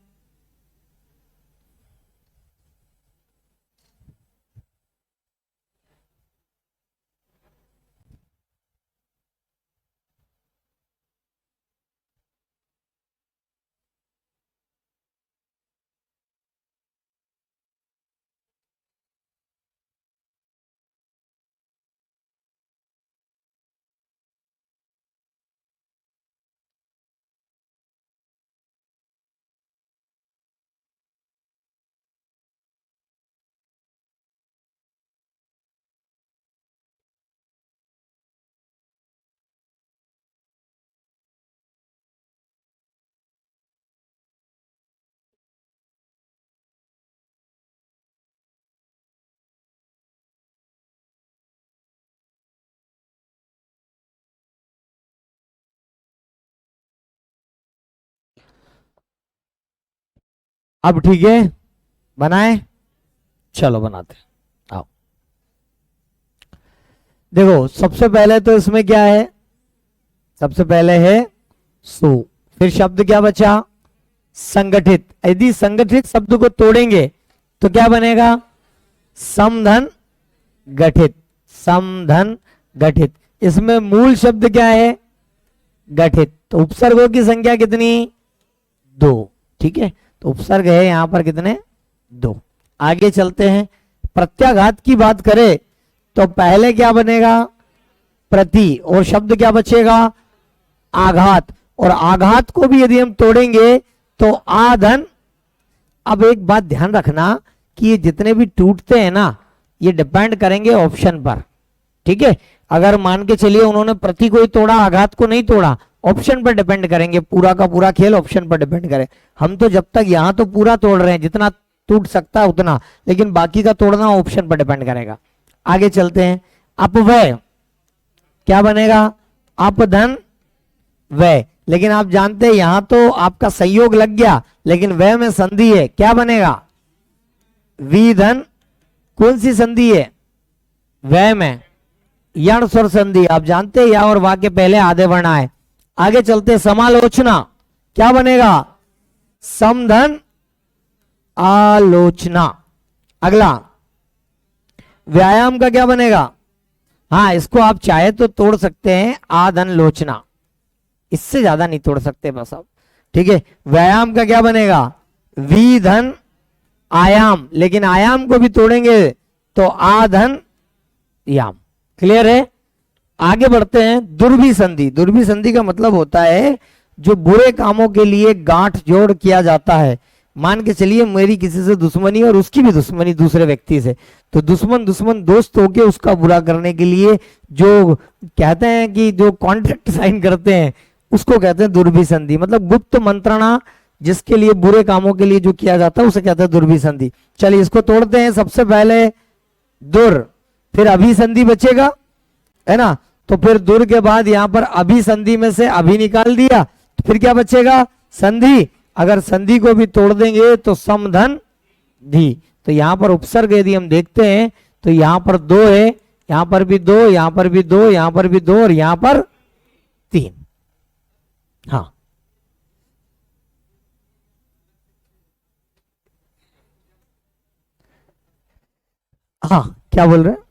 अब ठीक है, बनाए, चलो बनाते हैं। आओ, देखो सबसे पहले तो इसमें क्या है, सबसे पहले है सु, फिर शब्द क्या बचा, संगठित। यदि संगठित शब्द को तोड़ेंगे तो क्या बनेगा, समधन गठित, समधन गठित। इसमें मूल शब्द क्या है, गठित, तो उपसर्गों की संख्या कितनी, 2। ठीक है, तो उपसर्ग है यहां पर कितने, 2। आगे चलते हैं, प्रत्याघात की बात करें तो पहले क्या बनेगा, प्रति, और शब्द क्या बचेगा, आघात, और आघात को भी यदि हम तोड़ेंगे तो आधन। अब एक बात ध्यान रखना कि ये जितने भी टूटते हैं ना, ये डिपेंड करेंगे ऑप्शन पर। ठीक है, अगर मान के चलिए उन्होंने प्रति को ही तोड़ा, आघात को नहीं तोड़ा, ऑप्शन पर डिपेंड करेंगे, पूरा का पूरा खेल ऑप्शन पर डिपेंड करे। हम तो जब तक यहां तो पूरा तोड़ रहे हैं, जितना टूट सकता है उतना, लेकिन बाकी का तोड़ना ऑप्शन पर डिपेंड करेगा। आगे चलते हैं, अपव्यय क्या बनेगा, अपधन व्यय, लेकिन आप जानते हैं यहां तो आपका संयोग लग गया, लेकिन व्यय में संधि है, क्या बनेगा, विधन। कौन सी संधि है, व्यय में यण स्वर संधि, आप जानते हैं या और वा के पहले आधे वर्ण आए। आगे चलते, समालोचना क्या बनेगा, समधन आलोचना। अगला व्यायाम का क्या बनेगा, हाँ इसको आप चाहे तो तोड़ सकते हैं, आधन लोचना, इससे ज्यादा नहीं तोड़ सकते बस आप। ठीक है, व्यायाम का क्या बनेगा, विधन आयाम, लेकिन आयाम को भी तोड़ेंगे तो आधन याम। क्लियर है, आगे बढ़ते हैं, दुर्भी संधि। दुर्भी संधि का मतलब होता है जो बुरे कामों के लिए गांठ जोड़ किया जाता है। मान के चलिए मेरी किसी से दुश्मनी और उसकी भी दुश्मनी दूसरे व्यक्ति से, तो दुश्मन दुश्मन दोस्त होके उसका बुरा करने के लिए जो कहते हैं कि जो कॉन्ट्रैक्ट साइन करते हैं उसको कहते हैं दुर्भी संधि। मतलब गुप्त मंत्रणा जिसके लिए, बुरे कामों के लिए जो किया जाता है उसे कहते हैं दुर्भी संधि। चलिए इसको तोड़ते हैं, सबसे पहले दुर, फिर अभिसंधि बचेगा, है ना, तो फिर दुर के बाद यहां पर अभिसंधि में से अभी निकाल दिया, तो फिर क्या बचेगा, संधि। अगर संधि को भी तोड़ देंगे तो समधन धी। तो यहां पर उपसर्ग यदि हम देखते हैं तो यहां पर 2 है, यहां पर भी 2, यहां पर भी 2, यहां पर भी 2 और यहां पर 3। हाँ, हाँ क्या बोल रहे हैं,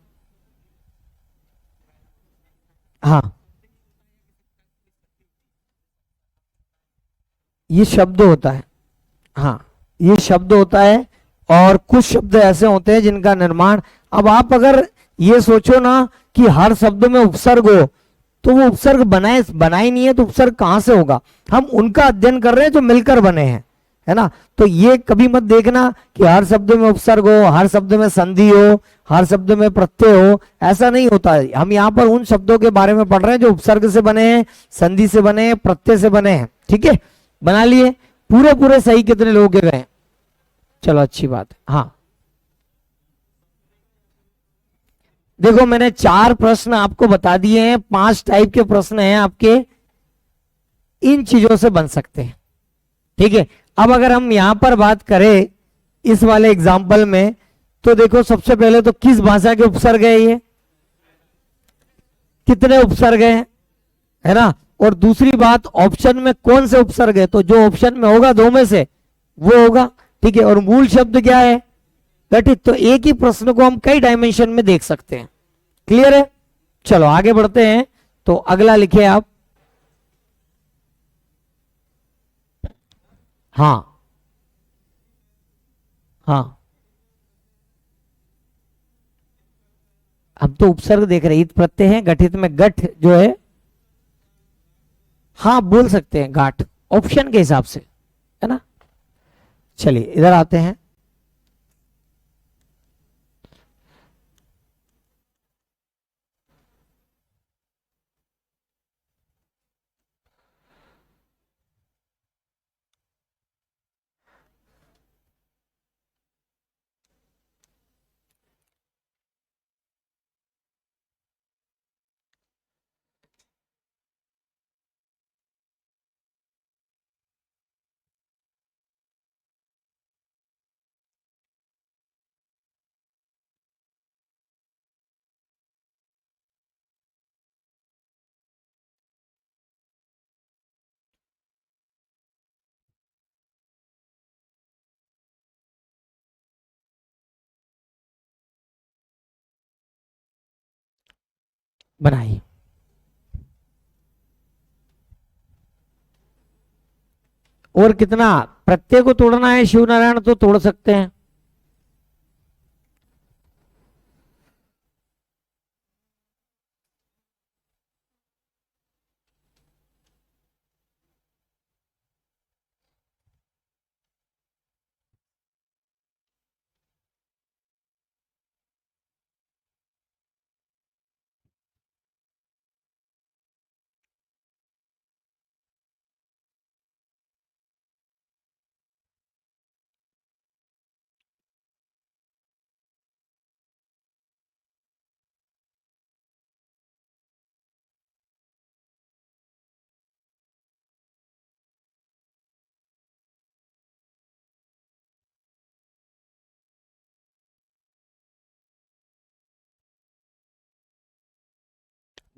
हाँ ये शब्द होता है, हाँ ये शब्द होता है, और कुछ शब्द ऐसे होते हैं जिनका निर्माण, अब आप अगर ये सोचो ना कि हर शब्द में उपसर्ग हो, तो वो उपसर्ग बनाए नहीं है तो उपसर्ग कहां से होगा। हम उनका अध्ययन कर रहे हैं जो मिलकर बने हैं, है ना। तो ये कभी मत देखना कि हर शब्द में उपसर्ग हो, हर शब्द में संधि हो, हर शब्द में प्रत्यय हो, ऐसा नहीं होता है। हम यहाँ पर उन शब्दों के बारे में पढ़ रहे हैं जो उपसर्ग से बने हैं, संधि से बने हैं, प्रत्यय से बने हैं। ठीक है, बना लिए, पूरे पूरे सही कितने लोग के गए, चलो अच्छी बात है। हाँ देखो मैंने 4 प्रश्न आपको बता दिए हैं, 5 टाइप के प्रश्न हैं आपके, इन चीजों से बन सकते हैं। ठीक है, अब अगर हम यहां पर बात करें इस वाले एग्जाम्पल में, तो देखो सबसे पहले तो किस भाषा के उपसर्ग है ये, कितने उपसर्ग हैं, है ना। और दूसरी बात, ऑप्शन में कौन से उपसर्ग है, तो जो ऑप्शन में होगा दो में से वो होगा, ठीक है। और मूल शब्द क्या है, घटित। तो एक ही प्रश्न को हम कई डायमेंशन में देख सकते हैं। क्लियर है। चलो आगे बढ़ते हैं। तो अगला लिखे आप। हाँ हाँ, हम तो उपसर्ग देख रहे हैं। ईद प्रत्यय है, गठित में गठ जो है, हाँ बोल सकते हैं गाठ, ऑप्शन के हिसाब से, है ना। चलिए इधर आते हैं। बनाइए। और कितना प्रत्यय को तोड़ना है शिव नारायण, तो तोड़ सकते हैं।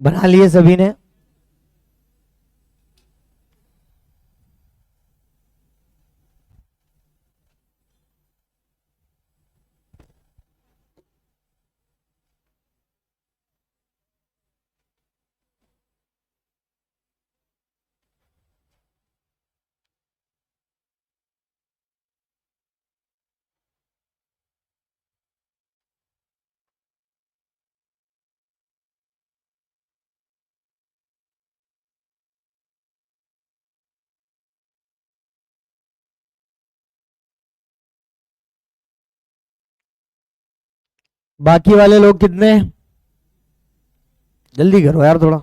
बना लिए सभी ने। बाकी वाले लोग कितने, जल्दी करो यार थोड़ा।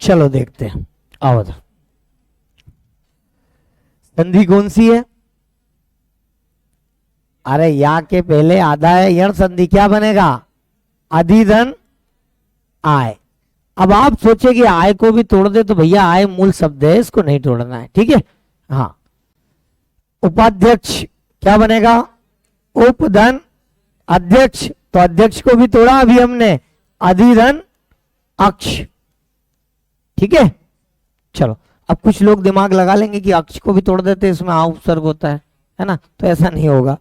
चलो देखते हैं। आओ तो। संधि कौन सी है, अरे या के पहले आधा है यण संधि, क्या बनेगा, अधिधन आय। अब आप सोचे कि आय को भी तोड़ दे, तो भैया आय मूल शब्द है, इसको नहीं तोड़ना है, ठीक है। हाँ, उपाध्यक्ष क्या बनेगा, उपधन अध्यक्ष, तो अध्यक्ष को भी तोड़ा अभी हमने, अधिधन अक्ष, ठीक है। चलो अब कुछ लोग दिमाग लगा लेंगे कि अक्ष को भी तोड़ देते, इसमें आ उपसर्ग होता है ना, तो ऐसा नहीं होगा।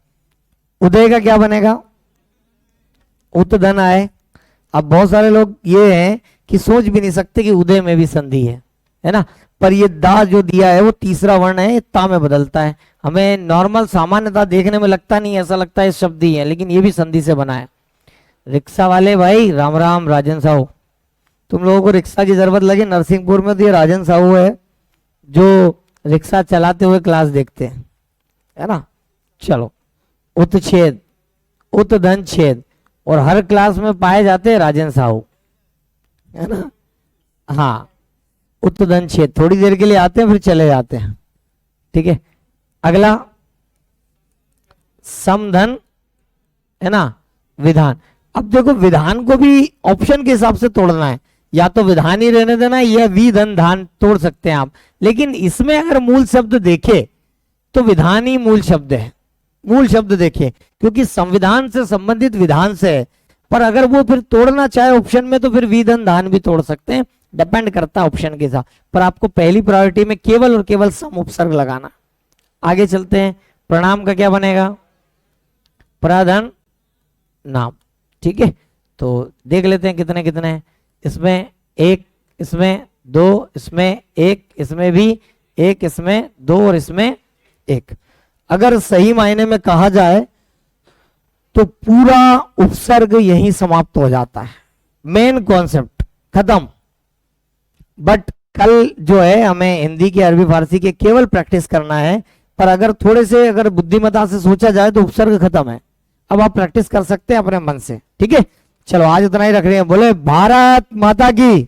उदय का क्या बनेगा, उत्तधन आए। अब बहुत सारे लोग ये हैं कि सोच भी नहीं सकते कि उदय में भी संधि है ना, पर ये दा जो दिया है वो तीसरा वर्ण है, ता में बदलता है। हमें नॉर्मल सामान्यता देखने में लगता नहीं, ऐसा लगता है शब्द ही है, लेकिन ये भी संधि से बना है। रिक्शा वाले भाई राम राम, राजन साहू, तुम लोगों को रिक्शा की जरूरत लगे नरसिंहपुर में, तो ये राजन साहू है जो रिक्शा चलाते हुए क्लास देखते हैं, है ना। चलो, उत्छेद, उत्धन छेद, और हर क्लास में पाए जाते हैं राजन साहू, है ना। हाँ, उत्धन छेद थोड़ी देर के लिए आते हैं फिर चले जाते हैं, ठीक है। अगला समधन, है ना, विधान। अब देखो विधान को भी ऑप्शन के हिसाब से तोड़ना है, या तो विधान ही रहने देना या वि धन धान तोड़ सकते हैं आप, लेकिन इसमें अगर मूल शब्द देखे तो विधान ही मूल शब्द है। मूल शब्द देखिए, क्योंकि संविधान से संबंधित विधान से है, पर अगर वो फिर तोड़ना चाहे ऑप्शन में तो फिर वि धन धान भी तोड़ सकते हैं, डिपेंड करता है ऑप्शन के साथ। पर आपको पहली प्रायोरिटी में केवल और केवल सम उपसर्ग लगाना। आगे चलते हैं, प्रणाम का क्या बनेगा, प्रधन नाम। ठीक है, तो देख लेते हैं कितने कितने हैं। इसमें एक, इसमें दो, इसमें एक, इसमें भी एक, इसमें दो और इसमें एक। अगर सही मायने में कहा जाए तो पूरा उपसर्ग यहीं समाप्त हो जाता है, मेन कॉन्सेप्ट खत्म। बट कल जो है हमें हिंदी की, अरबी, फारसी के केवल प्रैक्टिस करना है, पर अगर थोड़े से अगर बुद्धिमत्ता से सोचा जाए तो उपसर्ग खत्म है। अब आप प्रैक्टिस कर सकते हैं अपने मन से। ठीक है, चलो आज इतना ही रख रहे हैं। बोले भारत माता की।